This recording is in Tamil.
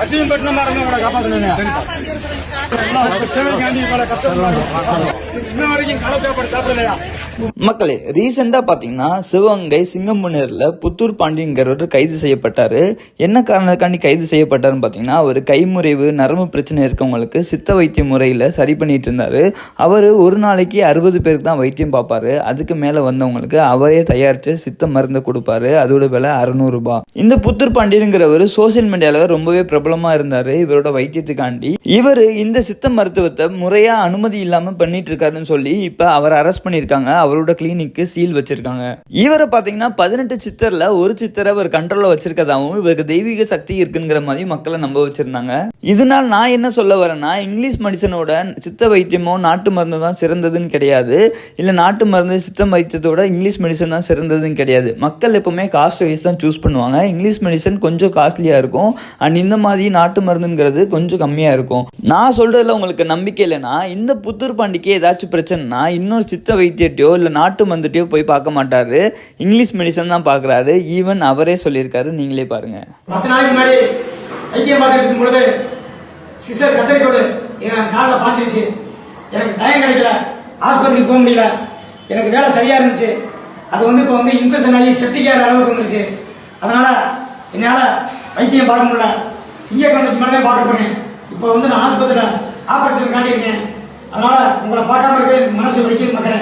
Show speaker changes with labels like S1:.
S1: அசிங்கம் பட்டின மாதிரி உங்களை காப்பாற்றணும். இன்ன வரைக்கும் களை சாப்பாடு சாப்பிடலையா?
S2: மக்களே, ரீசெண்டா பாத்தீங்கன்னா சிவகங்கை சிங்கம்புனேர்ல புத்தூர் பாண்டியங்கிறவர் கைது செய்யப்பட்டாரு. என்ன காரணத்துக்காண்டி கைது செய்யப்பட்டாருன்னு பாத்தீங்கன்னா, அவர் கைமுறைவு நரம்பு பிரச்சனை இருக்கவங்களுக்கு சித்த வைத்திய முறையில சரி பண்ணிட்டு இருந்தாரு. அவர் ஒரு நாளைக்கு 60 பேருக்கு தான் வைத்தியம் பார்ப்பாரு. அதுக்கு மேல வந்தவங்களுக்கு அவரே தயாரிச்ச சித்த மருந்து கொடுப்பாரு. அதோட விலை 600 ரூபாய். இந்த புத்தூர் பாண்டியங்கிறவர் சோசியல் மீடியால ரொம்பவே பிரபலமா இருந்தாரு இவரோட வைத்தியத்துக்காண்டி. இவர் இந்த சித்த மருத்துவத்தை முறையா அனுமதி இல்லாம பண்ணிட்டு இருக்காருன்னு சொல்லி இப்ப அவர் அரெஸ்ட் பண்ணிருக்காங்க. அவரோட கிளினிக்கு சீல் வச்சிருக்காங்க. இவரை பாத்தீங்கன்னா 18 சித்தர்ல ஒரு சித்தரை அவர் கண்ட்ரோல்ல வச்சிருக்கதாவும் இவருக்கு தெய்வீக சக்தி இருக்குங்கிற மாதிரி மக்களை நம்ப வச்சிருந்தாங்க. இதனால் நான் என்ன சொல்ல வரேன்னா, இங்கிலீஷ் மெடிசனோட சித்த வைத்தியமோ நாட்டு மருந்து தான் சிறந்ததுன்னு கிடையாது. இல்ல நாட்டு மருந்து சித்த வைத்தியத்தோட இங்கிலீஷ் மெடிசன் தான் சிறந்ததுன்னு கிடையாது. மக்கள் எப்பவுமே காஸ்ட் வைஸ் தான் சூஸ் பண்ணுவாங்க. இங்கிலீஷ் மெடிசன் கொஞ்சம் காஸ்ட்லியா இருக்கும். அண்ட் இந்த மாதிரி நாட்டு மருந்துங்கிறது கொஞ்சம் கம்மியா இருக்கும். நான் சொல்றதுல உங்களுக்கு நம்பிக்கை இல்லைன்னா, இந்த புத்தூர் பாண்டிக்கு ஏதாச்சும் பிரச்சனைனா இன்னொரு சித்த வைத்தியத்தையோ இல்ல நாட்டு மருந்துட்டையோ போய் பார்க்க மாட்டாரு. இங்கிலீஷ் மெடிசன் தான் பார்க்குறாரு. ஈவன் அவரே சொல்லியிருக்காரு. நீங்களே பாருங்க.
S1: 10 நாளைக்கு முன்னாடி வைத்தியம் பார்த்துட்டு இருக்கும் பொழுது சிஸ்டர் கத்திரிக்கோடு என் காலில் பாய்ச்சிருச்சு. எனக்கு டைம் கிடைக்கல, ஆஸ்பத்திரிக்கு போக முடியல. எனக்கு வேலை சரியா இருந்துச்சு. அது இப்போ இன்ஃபெக்ஷன் ஆகி செப்டிக்கார அளவுக்கு வந்துருச்சு. அதனால என்னால் வைத்தியம் பார்க்க முடியல. திங்கக்கிழமைக்கு மேலே பார்க்க போறேன். இப்போ நான் ஆஸ்பத்திரியில் ஆபரேஷன் காட்டியிருக்கேன். அதனால உங்களை பார்க்காம இருக்க மனசு வலிக்குது மக்களே.